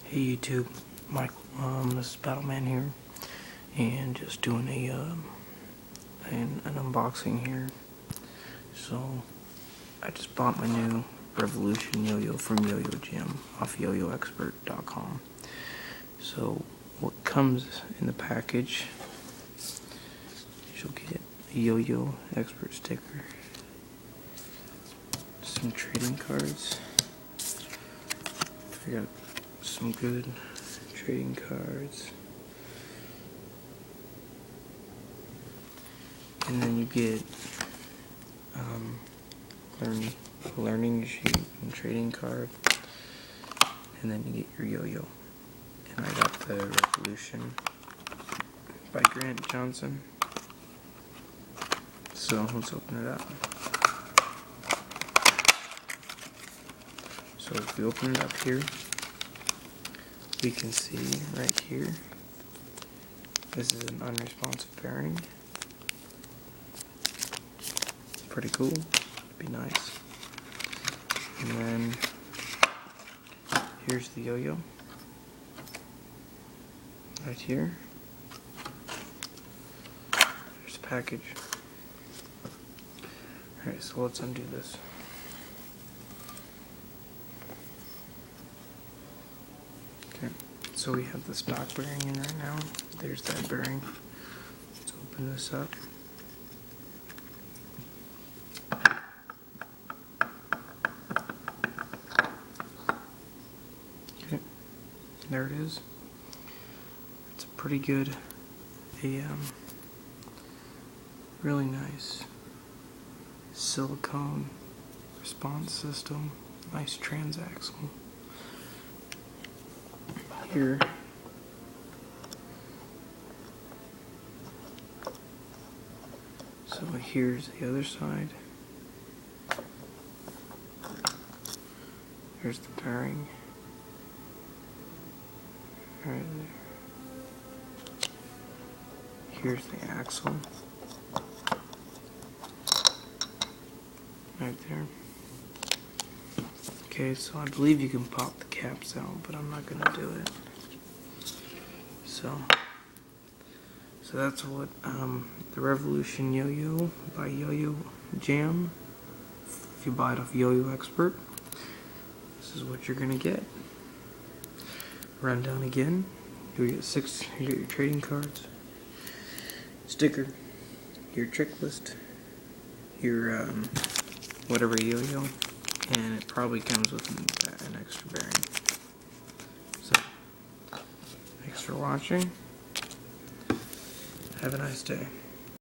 Hey YouTube, Michael. This is Battleman here, and just doing an unboxing here. So I just bought my new Revolution Yo-Yo from Yoyo Gym off yoyoexpert.com. So what comes in the package? You'll get a Yo-Yo Expert sticker, some trading cards. I got some good trading cards, and then you get learning sheet and trading card, and then you get your yo-yo. And I got the Revolution by Grant Johnson. So let's open it up. So if we open it up here, we can see right here, this is an unresponsive bearing. Pretty cool, be nice. And then here's the yo-yo right here. There's the package. Alright, so let's undo this. Okay, so we have the stock bearing in right now. There's that bearing. Let's open this up. Okay, there it is. It's a pretty good, really nice silicone response system. Nice transaxle. Here, so here's the other side. Here's the bearing right there. Here's the axle right there. Okay, so I believe you can pop the caps out, but I'm not gonna do it. So that's what the Revolution Yo-Yo by Yoyo Jam. If you buy it off Yoyo Expert, this is what you're gonna get. Rundown again. You get your trading cards, sticker, your trick list, your whatever yo-yo, and it probably comes with an extra bearing. So, thanks for watching. Have a nice day.